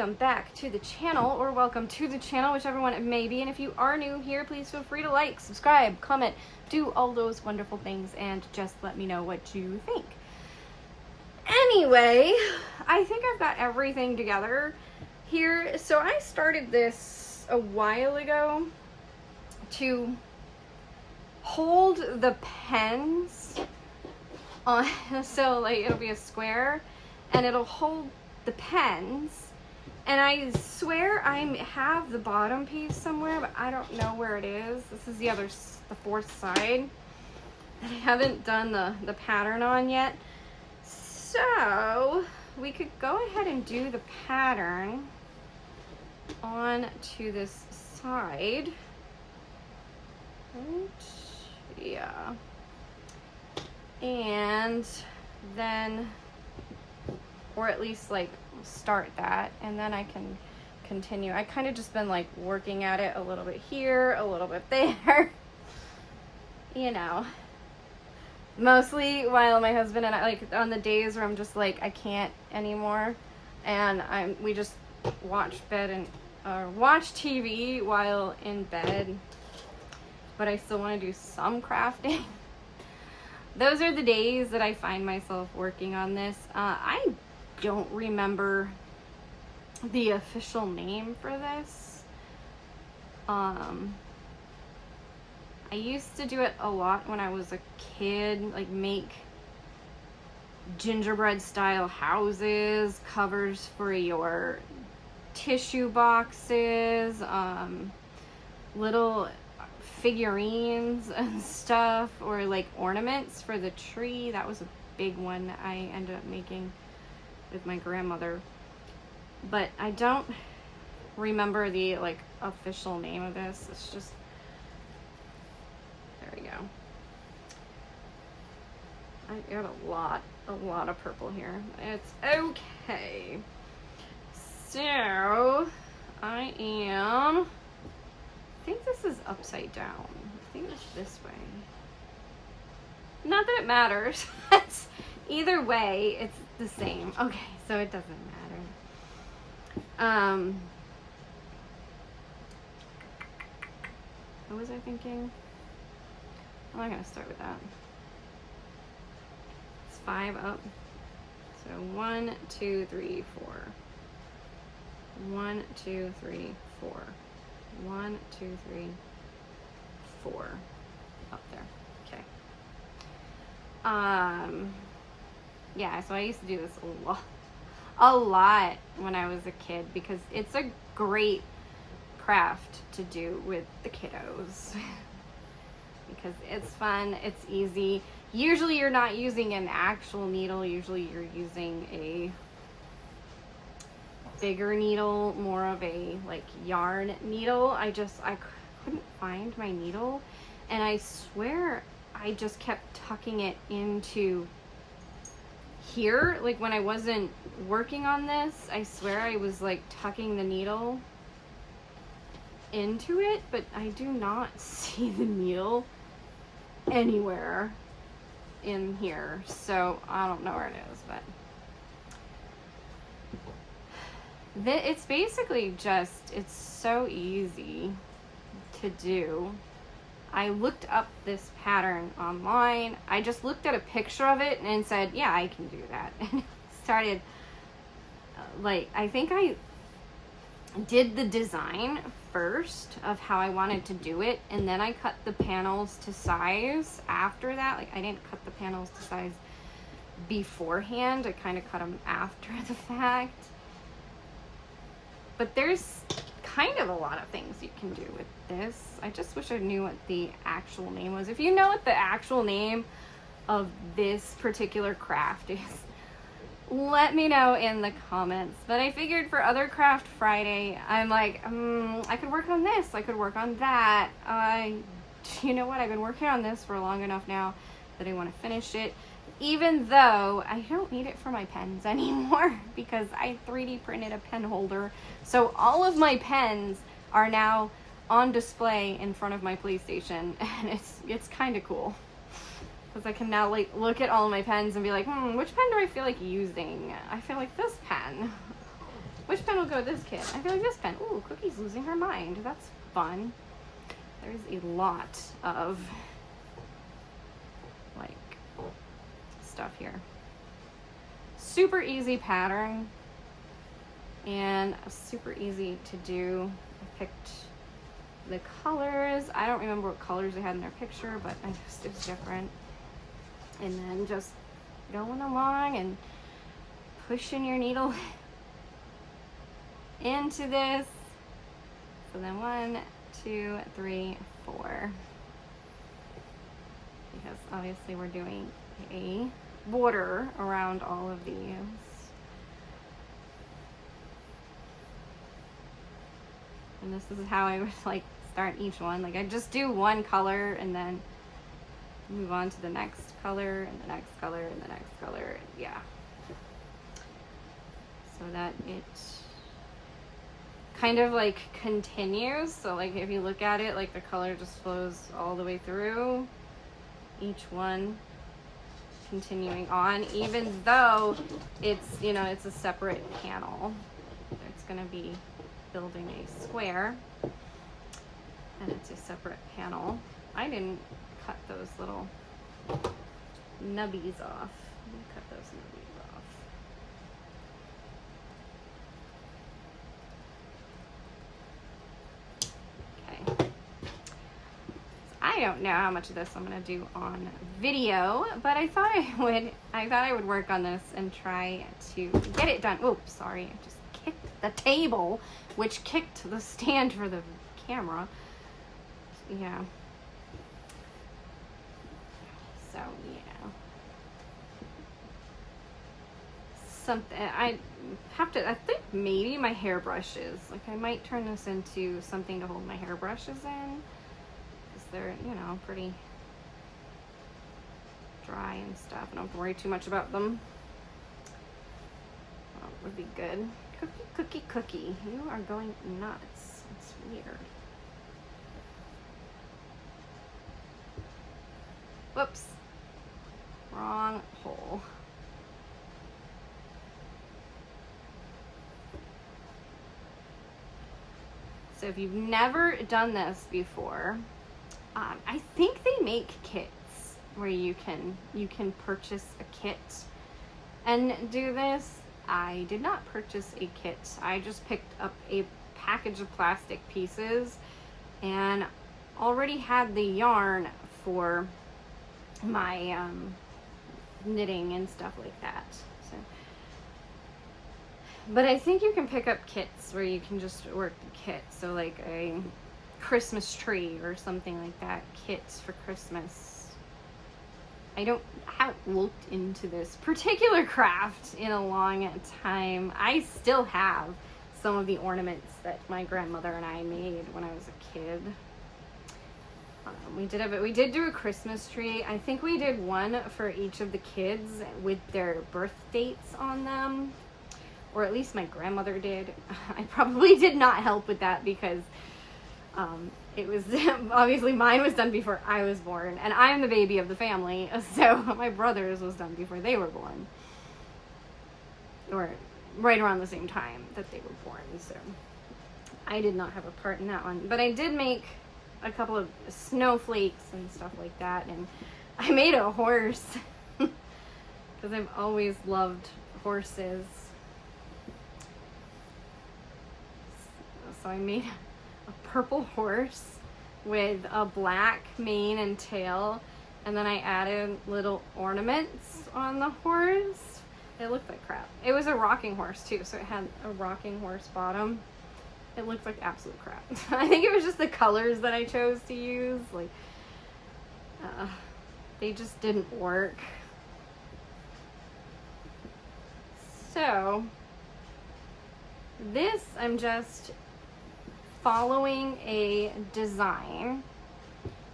welcome back to the channel, or welcome to the channel, whichever one it may be. And if you are new here, please feel free to like, subscribe, comment, do all those wonderful things, and just let me know what you think. Anyway, I think I've got everything together here. So I started this a while ago to hold the pens on, so like it'll be a square and it'll hold the pens, and I swear I have the bottom piece somewhere, but I don't know where it is. This is the fourth side that I haven't done the pattern on yet. So we could go ahead and do the pattern on to this side. Right? Yeah. And then, or at least like start that, and then I can continue. I kind of just been like working at it a little bit here, a little bit there, you know, mostly while my husband and I, like on the days where I'm just like, I can't anymore, and we just watch TV while in bed, but I still want to do some crafting. Those are the days that I find myself working on this. I don't remember the official name for this. I used to do it a lot when I was a kid, like make gingerbread style houses, covers for your tissue boxes, little figurines and stuff, or like ornaments for the tree. That was a big one I ended up making with my grandmother, but I don't remember the like official name of this. It's just, there we go. I got a lot of purple here. It's okay. So I think this is upside down. I think it's this way. Not that it matters. Either way, it's the same. Okay, so it doesn't matter. What was I thinking? I'm not gonna start with that. It's 5 up. So 1, 2, 3, 4. 1, 2, 3, 4. 1, 2, 3, 4 up there. Okay. Yeah, so I used to do this a lot when I was a kid, because it's a great craft to do with the kiddos. Because it's fun, it's easy. Usually you're not using an actual needle, usually you're using a bigger needle, more of a like yarn needle. I couldn't find my needle, and I swear I just kept tucking it into here. Like when I wasn't working on this, I swear I was like tucking the needle into it, but I do not see the needle anywhere in here, so I don't know where it is, but it's basically just, it's so easy to do. I looked up this pattern online. I just looked at a picture of it and said, yeah, I can do that. And started, like, I think I did the design first of how I wanted to do it, and then I cut the panels to size after that. Like, I didn't cut the panels to size beforehand. I kind of cut them after the fact. But there's kind of a lot of things you can do with this. I just wish I knew what the actual name was. If you know what the actual name of this particular craft is, let me know in the comments. But I figured for other Craft Friday, I'm like, I could work on this, I could work on that. You know what, I've been working on this for long enough now that I want to finish it. Even though I don't need it for my pens anymore, because I 3D printed a pen holder. So all of my pens are now on display in front of my PlayStation, and it's kind of cool. Because I can now like look at all of my pens and be like, which pen do I feel like using? I feel like this pen. Which pen will go with this kit? I feel like this pen. Ooh, Cookie's losing her mind. That's fun. There's a lot of like stuff here. Super easy pattern and super easy to do. I picked the colors. I don't remember what colors they had in their picture, but it was different. And then just going along and pushing your needle into this. So then 1, 2, 3, 4. Because obviously we're doing a border around all of these. And this is how I would like start each one. Like I just do one color and then move on to the next color and the next color and the next color. Yeah. So that it kind of like continues. So like if you look at it, like the color just flows all the way through each one, continuing on, even though it's, you know, it's a separate panel. It's going to be building a square and it's a separate panel. I didn't cut those little nubbies off. Let me cut those nubbies off. I don't know how much of this I'm gonna do on video, but I thought I would work on this and try to get it done. Oops, sorry, I just kicked the table, which kicked the stand for the camera. Yeah. So yeah. Something I think maybe my hairbrushes. Like I might turn this into something to hold my hairbrushes in. They're, you know, pretty dry and stuff. I don't have to worry too much about them. Oh, it would be good. Cookie, you are going nuts. It's weird. Whoops. Wrong hole. So if you've never done this before, I think they make kits where you can purchase a kit and do this. I did not purchase a kit. I just picked up a package of plastic pieces and already had the yarn for my knitting and stuff like that. So, but I think you can pick up kits where you can just work the kit. So like a Christmas tree or something like that, kits for Christmas. I haven't looked into this particular craft in a long time. I still have some of the ornaments that my grandmother and I made when I was a kid. We did do a Christmas tree. I think we did one for each of the kids with their birth dates on them, or at least my grandmother did. I probably did not help with that because it was obviously mine was done before I was born, and I'm the baby of the family, so my brother's was done before they were born, or right around the same time that they were born. So I did not have a part in that one, but I did make a couple of snowflakes and stuff like that, and I made a horse because I've always loved horses. So I made a purple horse with a black mane and tail, and then I added little ornaments on the horse. It looked like crap. It was a rocking horse too, so it had a rocking horse bottom. It looked like absolute crap. I think it was just the colors that I chose to use. Like, they just didn't work. So, this I'm just following a design,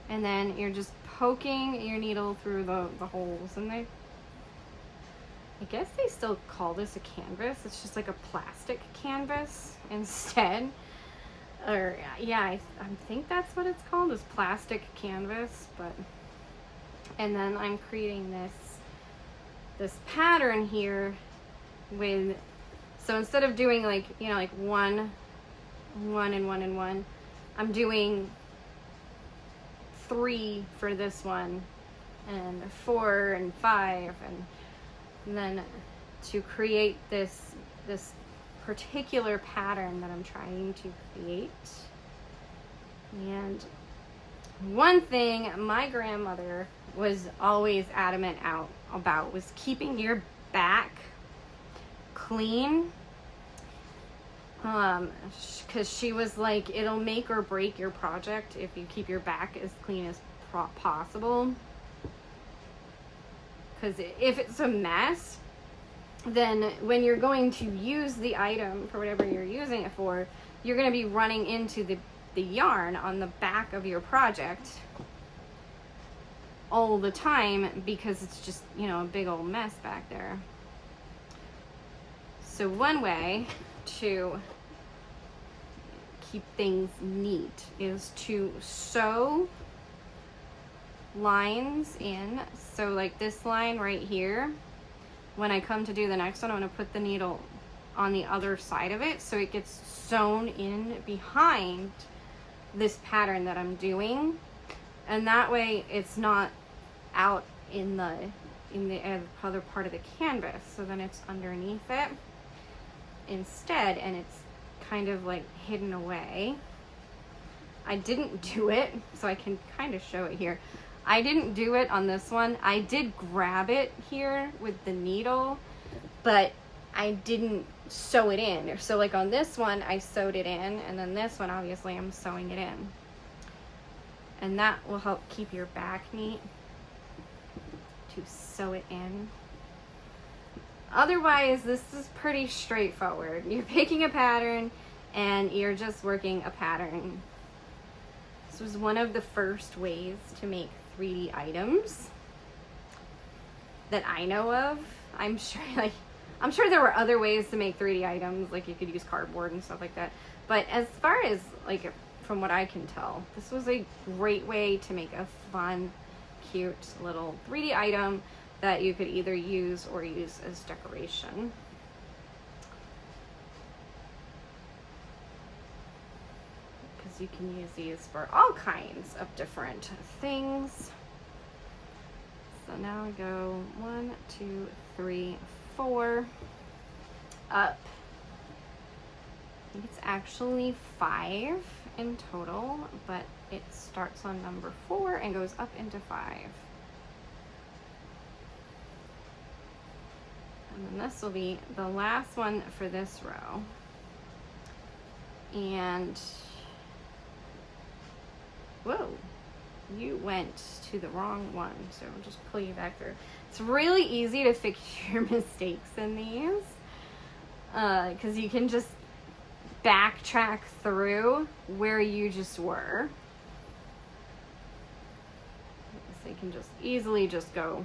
and then you're just poking your needle through the holes, and I guess they still call this a canvas. It's just like a plastic canvas instead. Or yeah, I think that's what it's called, is plastic canvas. But and then I'm creating this pattern here with So instead of doing like, you know, like one and one and one, I'm doing 3 for this one, and 4 and 5, and then to create this particular pattern that I'm trying to create. And one thing my grandmother was always adamant about was keeping your back clean, because she was like, it'll make or break your project if you keep your back as clean as possible. Because if it's a mess, then when you're going to use the item for whatever you're using it for, you're going to be running into the yarn on the back of your project all the time, because it's just, you know, a big old mess back there. So one way to keep things neat is to sew lines in. So like this line right here, when I come to do the next one, I'm going to put the needle on the other side of it so it gets sewn in behind this pattern that I'm doing, and that way it's not out in the other part of the canvas, so then it's underneath it instead, and it's kind of like hidden away. I didn't do it, so I can kind of show it here. I didn't do it on this one. I did grab it here with the needle, but I didn't sew it in. So like on this one, I sewed it in, and then this one, obviously, I'm sewing it in. And that will help keep your back neat, to sew it in. Otherwise, this is pretty straightforward. You're picking a pattern, and you're just working a pattern. This was one of the first ways to make 3D items that I know of. I'm sure there were other ways to make 3D items, like you could use cardboard and stuff like that. But as far as, like, from what I can tell, this was a great way to make a fun, cute little 3D item that you could either use or use as decoration. Because you can use these for all kinds of different things. So now we go 1, 2, 3, 4 up. I think it's actually 5 in total, but it starts on number 4 and goes up into 5. And then this will be the last one for this row. And whoa, you went to the wrong one, so I'll just pull you back through. It's really easy to fix your mistakes in these, because you can just backtrack through where you just were. So you can just easily just go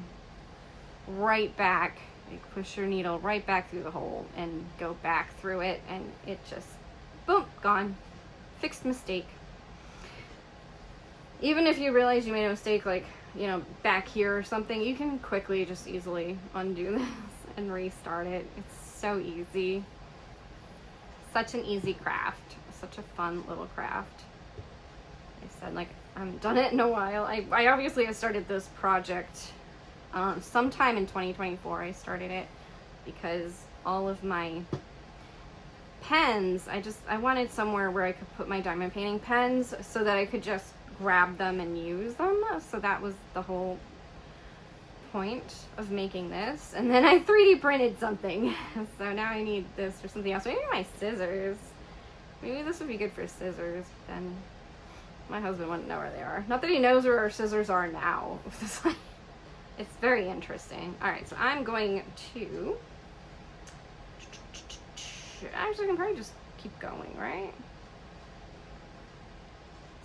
right back, like push your needle right back through the hole and go back through it, and it just, boom, gone. Fixed mistake. Even if you realize you made a mistake, like, you know, back here or something, you can quickly just easily undo this and restart it. It's so easy. Such an easy craft. Such a fun little craft. I said, like, I haven't done it in a while. I obviously have started this project sometime in 2024. I started it because all of my pens, I wanted somewhere where I could put my diamond painting pens so that I could just grab them and use them. So that was the whole point of making this. And then I 3D printed something. So now I need this for something else. Maybe my scissors. Maybe this would be good for scissors. Then my husband wouldn't know where they are. Not that he knows where our scissors are now. It's very interesting. Alright, so I'm going to... Actually, I can probably just keep going, right?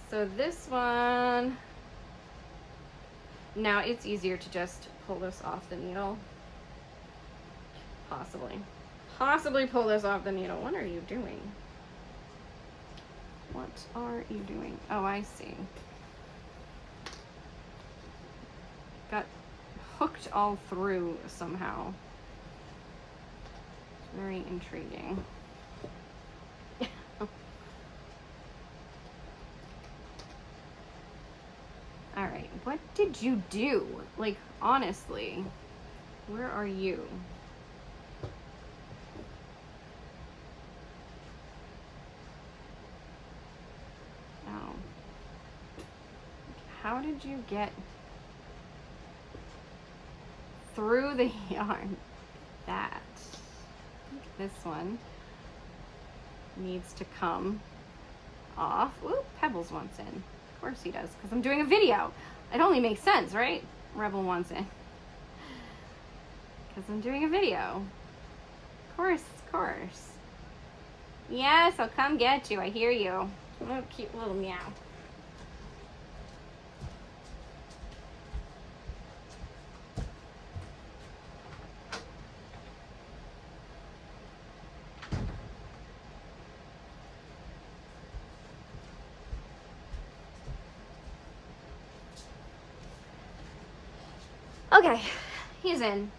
So this one, now it's easier to just pull this off the needle. Possibly pull this off the needle. What are you doing? What are you doing? Oh, I see. Got hooked all through somehow. Very intriguing. Alright, what did you do? Like, honestly, where are you? Oh. How did you get through the yarn? That. This one needs to come off. Ooh, Pebbles wants in. Of course he does, because I'm doing a video. It only makes sense, right? Rebel wants in. Because I'm doing a video. Of course, of course. Yes, I'll come get you. I hear you. Oh, cute little meow. Okay, he's in.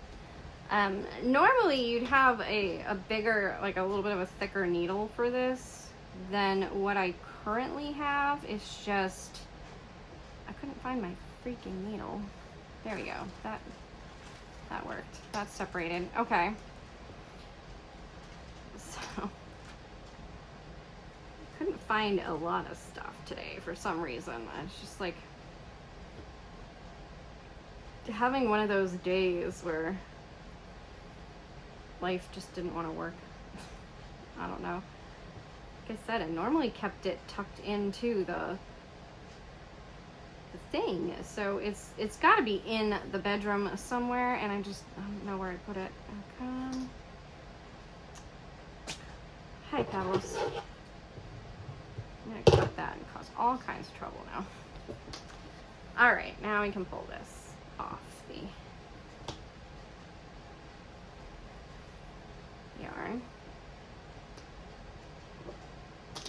Normally you'd have a bigger, like a little bit of a thicker needle for this than what I currently have. It's just, I couldn't find my freaking needle. There we go. That worked. That's separated. Okay. So, couldn't find a lot of stuff today for some reason. It's just like having one of those days where life just didn't want to work. I don't know. Like I said, I normally kept it tucked into the thing, so it's got to be in the bedroom somewhere, and I don't know where I put it. Okay. Hi, Pebbles. I'm gonna cut that and cause all kinds of trouble now. All right, now we can pull this off the yarn.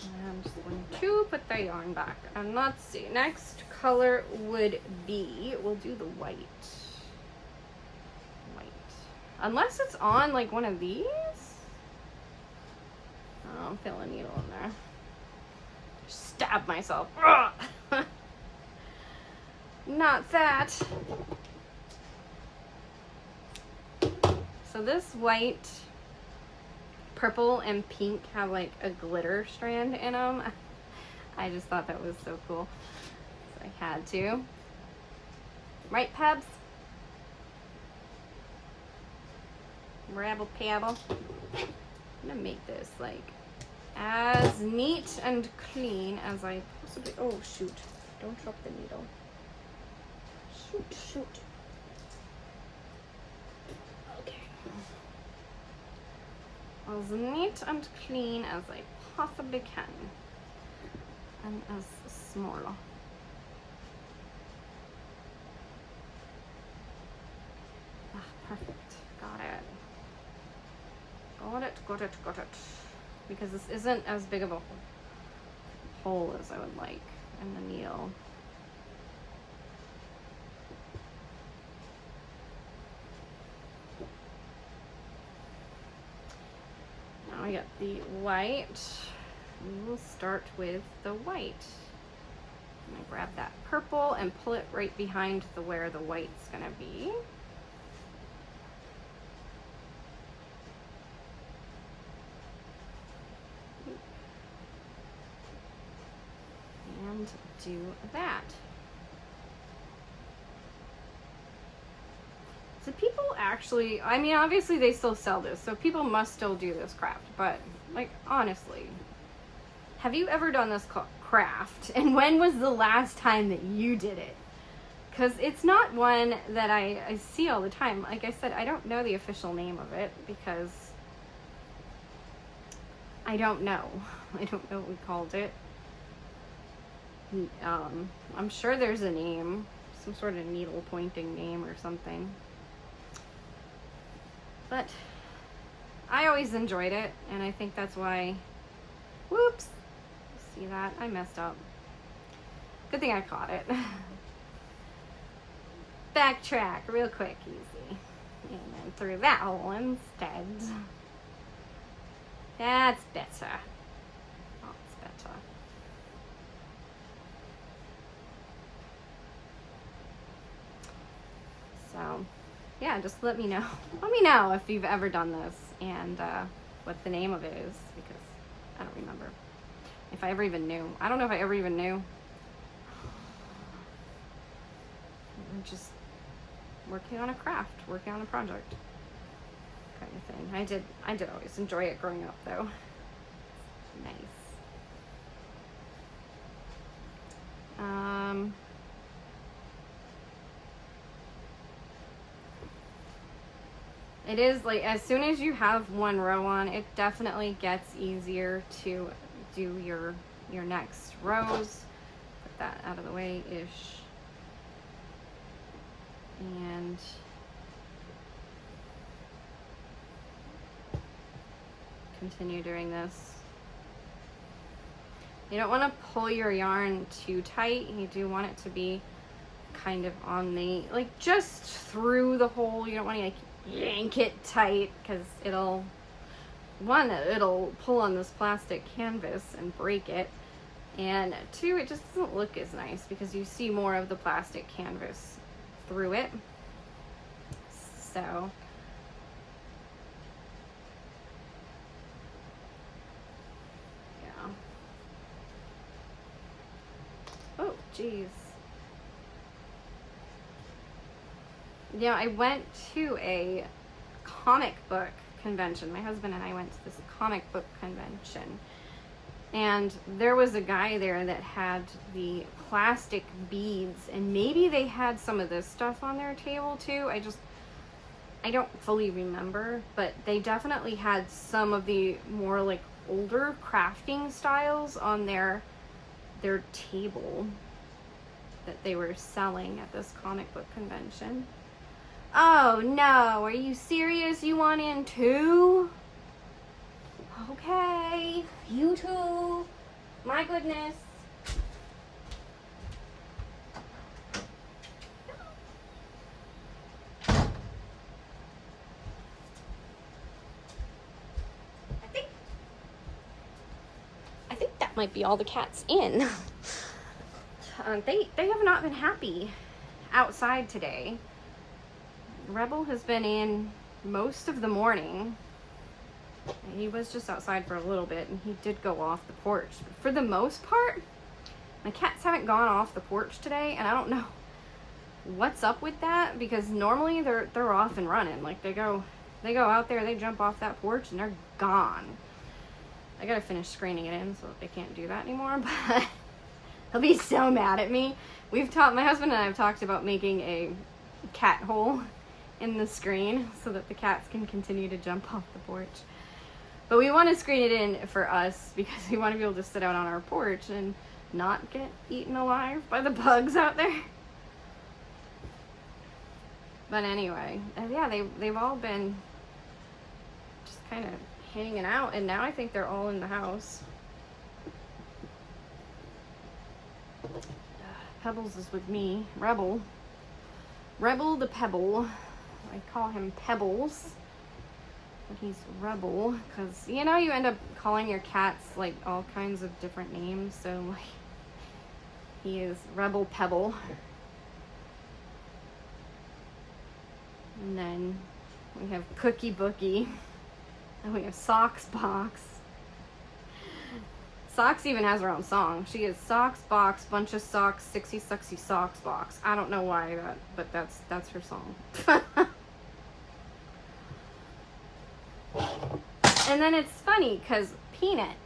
And I'm just going to put the yarn back. And let's see, next color would be, we'll do the white. White. Unless it's on like one of these. Oh, I'm feeling a needle in there. Stab myself. Not that. So this white, purple, and pink have like a glitter strand in them. I just thought that was so cool. So I had to. Right, Pebs? Rabble pabble. I'm gonna make this like as neat and clean as I possibly. Oh shoot! Don't drop the needle. Shoot! Okay. As neat and clean as I possibly can, and as small. Ah, perfect. Got it. Got it. Because this isn't as big of a hole as I would like in the needle. Now I got the white. We will start with the white. I'm gonna grab that purple and pull it right behind where the white's gonna be. And do that. So people actually, I mean, obviously they still sell this, so people must still do this craft, but like, honestly, have you ever done this craft? And when was the last time that you did it? Because it's not one that I see all the time. Like I said, I don't know the official name of it because I don't know. I don't know what we called it. I'm sure there's a name, some sort of needle pointing name or something. But I always enjoyed it, and I think that's why, whoops, see that? I messed up. Good thing I caught it. Backtrack real quick, easy. And then through that hole instead. That's better. That's better. So, yeah, just let me know. Let me know if you've ever done this and what the name of it is, because I don't remember. If I ever even knew. I don't know if I ever even knew. I'm just working on a craft, working on a project kind of thing. I did always enjoy it growing up, though. Nice. It is like, as soon as you have one row on, it definitely gets easier to do your next rows. Put that out of the way-ish. And continue doing this. You don't want to pull your yarn too tight. You do want it to be kind of on the, like, just through the hole. You don't want to like yank it tight, because it'll pull on this plastic canvas and break it, and two, it just doesn't look as nice because you see more of the plastic canvas through it. So yeah. Oh geez. Yeah, I went to a comic book convention. My husband and I went to this comic book convention, and there was a guy there that had the plastic beads, and maybe they had some of this stuff on their table too. I don't fully remember, but they definitely had some of the more like older crafting styles on their table that they were selling at this comic book convention. Oh no, are you serious? You want in too? Okay, you too. My goodness. I think that might be all the cats in. They have not been happy outside today. Rebel has been in most of the morning. He was just outside for a little bit, and he did go off the porch. But for the most part, my cats haven't gone off the porch today, and I don't know what's up with that, because normally they're off and running. Like they go out there, they jump off that porch, and they're gone. I gotta finish screening it in so that they can't do that anymore, but he'll be so mad at me. My husband and I have talked about making a cat hole in the screen so that the cats can continue to jump off the porch. But we want to screen it in for us because we want to be able to sit out on our porch and not get eaten alive by the bugs out there. But anyway, yeah, they've all been just kind of hanging out, and now I think they're all in the house. Pebbles is with me. Rebel the Pebble. I call him Pebbles, but he's Rebel because, you know, you end up calling your cats like all kinds of different names, so like he is Rebel Pebble. And then we have Cookie Bookie, and we have Socks Box. Socks even has her own song. She is Socks Box, Bunch of Socks, Sixy Suxy Socks Box. I don't know why that, but that's her song. And then it's funny because Peanut,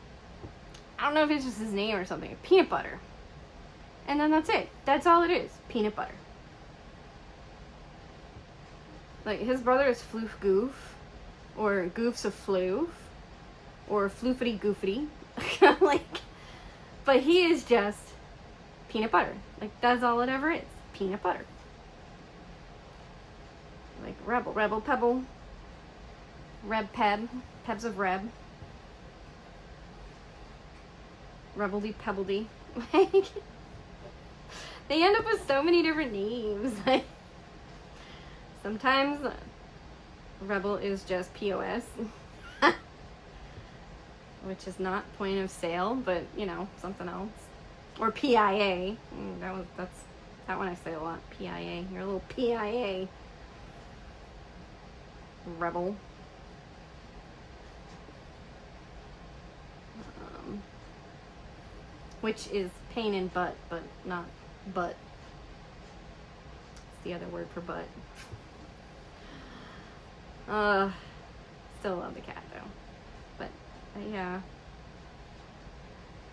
I don't know if it's just his name or something, Peanut Butter. And then that's it. That's all it is. Peanut Butter. Like, his brother is Floof Goof, or Goofs of Floof, or Floofity Goofity. Like, but he is just Peanut Butter. Like, that's all it ever is. Peanut Butter. Like, Rebel Pebble, Reb Peb, Pebs of Reb, Rebeldy Pebbledy. Like, they end up with so many different names. Like, sometimes Rebel is just POS. which is not point of sale, but you know, something else. Or PIA. That one I say a lot. PIA. You're a little PIA. Rebel. Which is pain in butt, but not butt. It's the other word for butt. Still love the cat though. But yeah.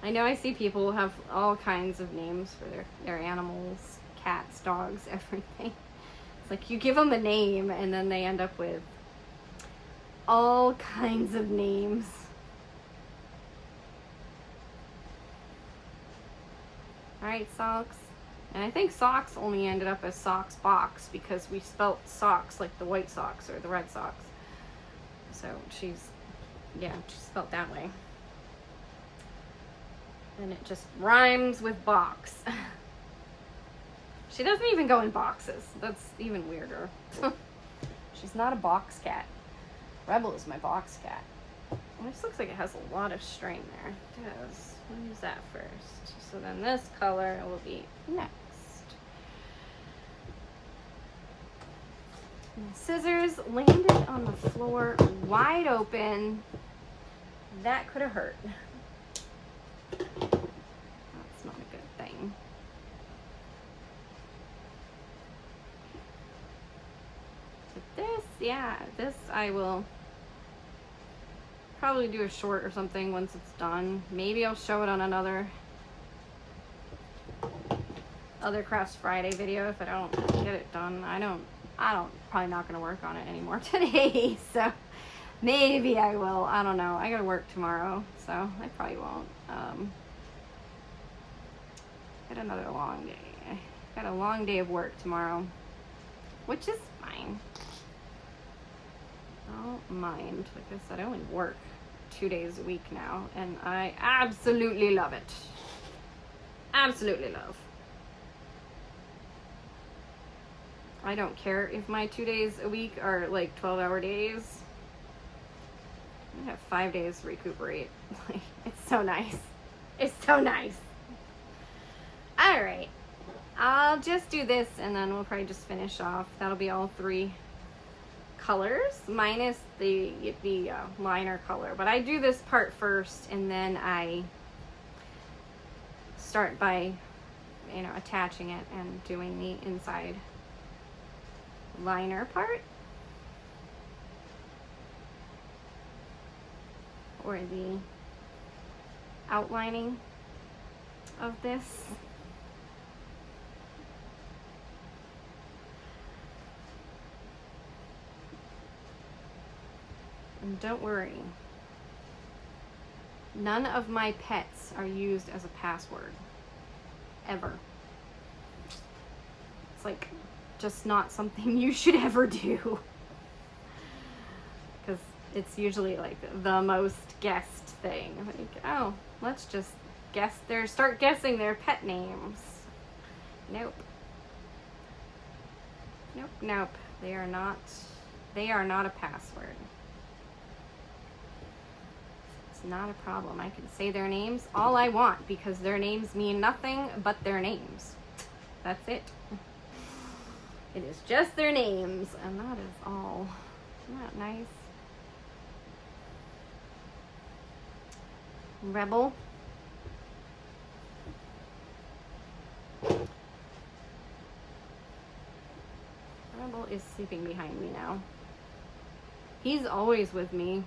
I know I see people have all kinds of names for their animals, cats, dogs, everything. It's like you give them a name and then they end up with all kinds of names. Alright, socks. And I think socks only ended up as socks box because we spelt socks like the White Sox or the Red Sox. So she's spelt that way. And it just rhymes with box. She doesn't even go in boxes. That's even weirder. She's not a box cat. Rebel is my box cat. This looks like it has a lot of string there. It does. We'll use that first. So then this color will be next. And the scissors landed on the floor wide open. That could have hurt. That's not a good thing. But this I will probably do a short or something once it's done. Maybe I'll show it on another Crafts Friday video if I don't get it done. I don't probably not gonna work on it anymore today, so maybe I will. I don't know. I gotta work tomorrow, so I probably won't. Got another long day. Got a long day of work tomorrow, which is fine. I don't mind. Like I said, I only work 2 days a week now, and I absolutely love it. Absolutely love. I don't care if my 2 days a week are like 12-hour days. I have 5 days to recuperate. It's so nice. It's so nice. All right. I'll just do this and then we'll probably just finish off. That'll be all 3 colors minus the liner color. But I do this part first and then I start by, attaching it and doing the inside liner part. Or the outlining of this. And don't worry, none of my pets are used as a password, ever. It's like just not something you should ever do. Because it's usually like the most guessed thing. Like, oh, let's just start guessing their pet names. Nope. Nope, nope. They are not a password. It's not a problem. I can say their names all I want because their names mean nothing but their names. That's it. It is just their names, and that is all. Isn't that nice? Rebel. Rebel is sleeping behind me now. He's always with me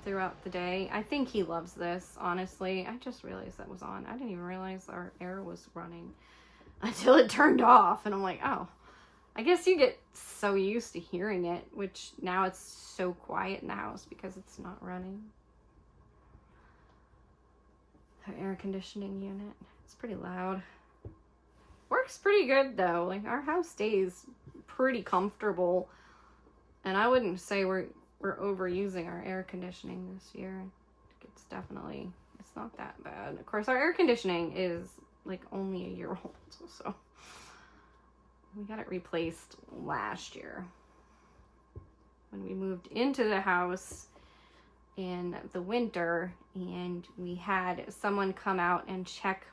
throughout the day. I think he loves this, honestly. I just realized that was on. I didn't even realize our air was running until it turned off, and I'm like, oh. I guess you get so used to hearing it, which now it's so quiet in the house because it's not running. The air conditioning unit. It's pretty loud. Works pretty good though. Like our house stays pretty comfortable. And I wouldn't say we're overusing our air conditioning this year. It's not that bad. Of course, our air conditioning is like only a year old, so we got it replaced last year when we moved into the house. in the winter, and we had someone come out and check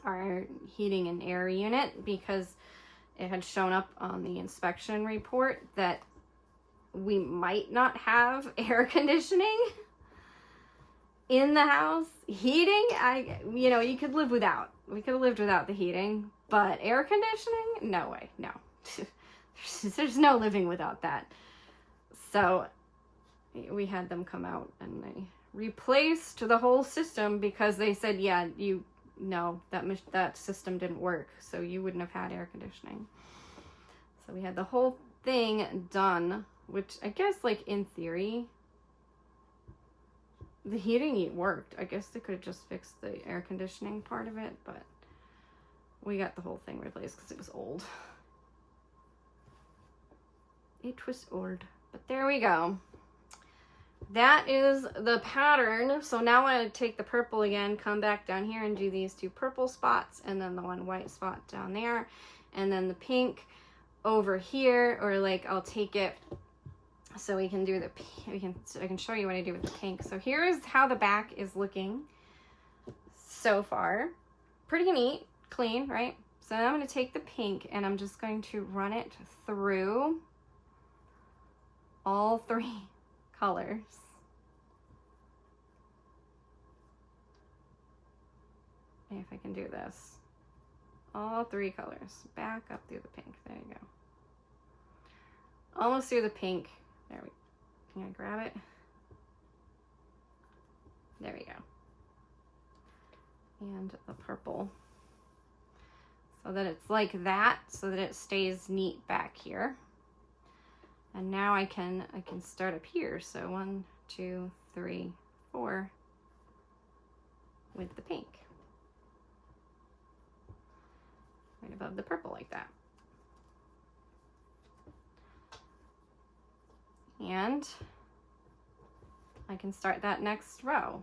our heating and air unit because it had shown up on the inspection report that we might not have air conditioning in the house. Heating, you could live without. We could have lived without the heating, but air conditioning, no way, no. There's no living without that. So we had them come out and they replaced the whole system because they said, yeah, that system didn't work, so you wouldn't have had air conditioning. So we had the whole thing done, which I guess, like, in theory, the heating worked. I guess they could have just fixed the air conditioning part of it, but we got the whole thing replaced because it was old. It was old, but there we go. That is the pattern. So now I take the purple again, come back down here and do these 2 purple spots, and then the 1 white spot down there, and then the pink over here, or like I'll take it so we can do I can show you what I do with the pink. So here's how the back is looking so far. Pretty neat, clean, right? So now I'm going to take the pink and I'm just going to run it through all 3 colors. If I can do this. All 3 colors. Back up through the pink. There you go. Almost through the pink. There we go. Can I grab it? There we go. And the purple. So that it's like that, so that it stays neat back here. And now I can start up here. So 1, 2, 3, 4 with the pink. Right above the purple like that. And I can start that next row.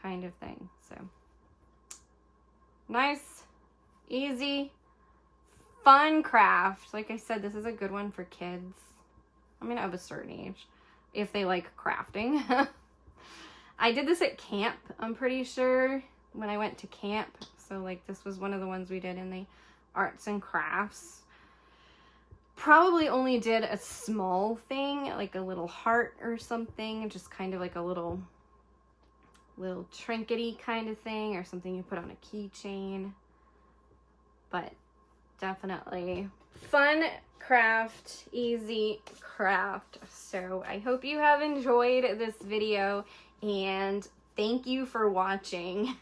Kind of thing. So nice, easy, fun craft. Like I said, this is a good one for kids. I mean, of a certain age, if they like crafting. I did this at camp, I'm pretty sure, when I went to camp. So like this was one of the ones we did in the arts and crafts. Probably only did a small thing, like a little heart or something, just kind of like a little trinkety kind of thing, or something you put on a keychain. But definitely fun craft, easy craft. So I hope you have enjoyed this video, and thank you for watching.